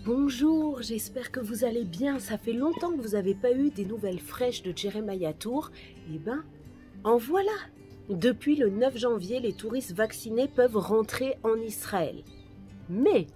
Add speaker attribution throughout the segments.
Speaker 1: Bonjour, j'espère que vous allez bien. Ça fait longtemps que vous n'avez pas eu des nouvelles fraîches de Jeremiah Tour. Eh ben, en voilà. Depuis le 9 janvier, les touristes vaccinés peuvent rentrer en Israël. Mais,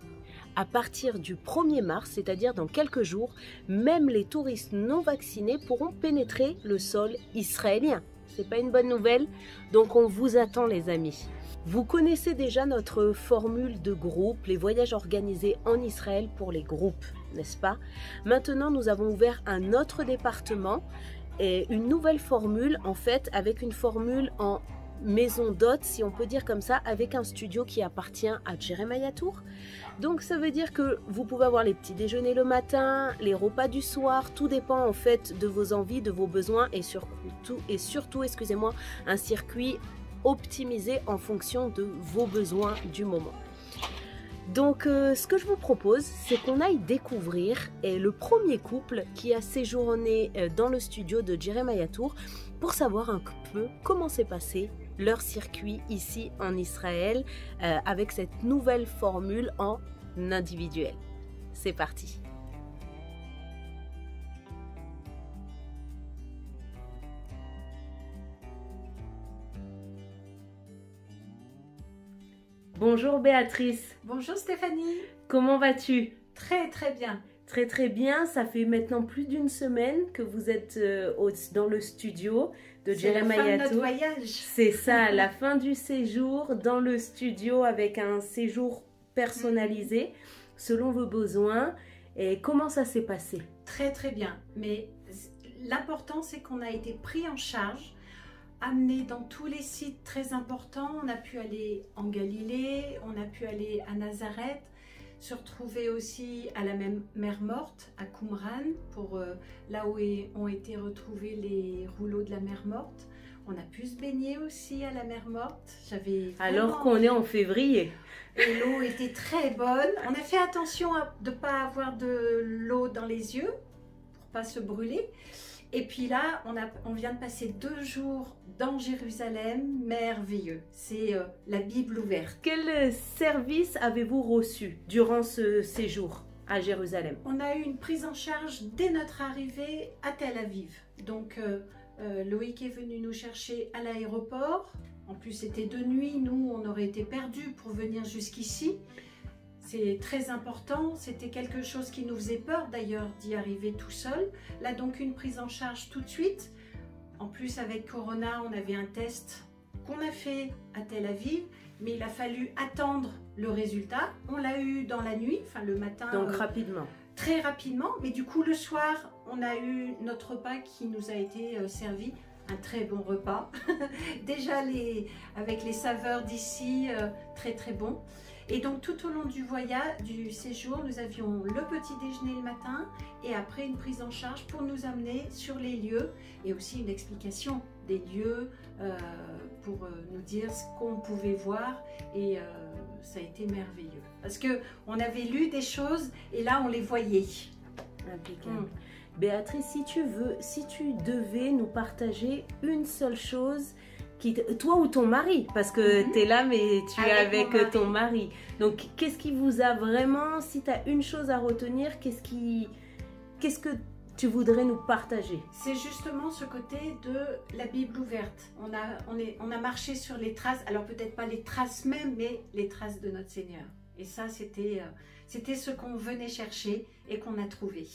Speaker 1: à partir du 1er mars, c'est-à-dire dans quelques jours, même les touristes non vaccinés pourront pénétrer le sol israélien. C'est pas une bonne nouvelle, donc on vous attend les amis. Vous connaissez déjà notre formule de groupe, les voyages organisés en Israël pour les groupes, n'est-ce pas? Maintenant, nous avons ouvert un autre département et une nouvelle formule, en fait, avec une formule en maison d'hôte, si on peut dire comme ça, avec un studio qui appartient à Jeremiah Tour. Donc ça veut dire que vous pouvez avoir les petits déjeuners le matin, les repas du soir, tout dépend en fait de vos envies, de vos besoins et surtout, excusez-moi, un circuit optimisé en fonction de vos besoins du moment. Donc ce que je vous propose, c'est qu'on aille découvrir le premier couple qui a séjourné dans le studio de Jeremiah Tour pour savoir un peu comment s'est passé leur circuit ici en Israël avec cette nouvelle formule en individuel. C'est parti! Bonjour Béatrice.
Speaker 2: Bonjour Stéphanie.
Speaker 1: Comment vas-tu?
Speaker 2: Très très bien.
Speaker 1: Très très bien, ça fait maintenant plus d'une semaine que vous êtes dans le studio de Jeremiah Tour.
Speaker 2: C'est la fin de notre voyage.
Speaker 1: C'est ça, la fin du séjour dans le studio avec un séjour personnalisé selon vos besoins. Et comment ça s'est passé?
Speaker 2: Très très bien, mais l'important c'est qu'on a été pris en charge, amené dans tous les sites très importants. On a pu aller en Galilée, on a pu aller à Nazareth, se retrouver aussi à la mer Morte, à Qumran, pour là où ont été retrouvés les rouleaux de la mer Morte. On a pu se baigner aussi à la mer Morte.
Speaker 1: Alors qu'on est en février.
Speaker 2: Et l'eau était très bonne. On a fait attention de ne pas avoir de l'eau dans les yeux, pour pas se brûler. Et puis là, on vient de passer 2 jours dans Jérusalem, merveilleux. C'est la Bible ouverte.
Speaker 1: Quel service avez-vous reçu durant ce séjour à Jérusalem?
Speaker 2: On a eu une prise en charge dès notre arrivée à Tel Aviv. Donc Loïc est venu nous chercher à l'aéroport. En plus, c'était de nuit. Nous, on aurait été perdus pour venir jusqu'ici. C'est très important, c'était quelque chose qui nous faisait peur d'ailleurs d'y arriver tout seul. Là donc une prise en charge tout de suite. En plus avec Corona, on avait un test qu'on a fait à Tel Aviv, mais il a fallu attendre le résultat. On l'a eu dans la nuit, enfin le matin.
Speaker 1: Donc rapidement.
Speaker 2: Très rapidement, mais du coup le soir, on a eu notre repas qui nous a été servi. Un très bon repas. Déjà avec les saveurs d'ici, très très bon. Et donc tout au long du voyage, du séjour, nous avions le petit déjeuner le matin et après une prise en charge pour nous amener sur les lieux et aussi une explication des lieux pour nous dire ce qu'on pouvait voir et ça a été merveilleux. Parce qu'on avait lu des choses et là on les voyait.
Speaker 1: Impeccable. Béatrice, si tu devais nous partager une seule chose, toi ou ton mari, parce que tu es là mais tu es avec ton mari. Donc qu'est-ce qui vous a vraiment, si tu as une chose à retenir, qu'est-ce que tu voudrais nous partager?
Speaker 2: C'est justement ce côté de la Bible ouverte. On a marché sur les traces, alors peut-être pas les traces même, mais les traces de notre Seigneur. Et ça, c'était ce qu'on venait chercher et qu'on a trouvé.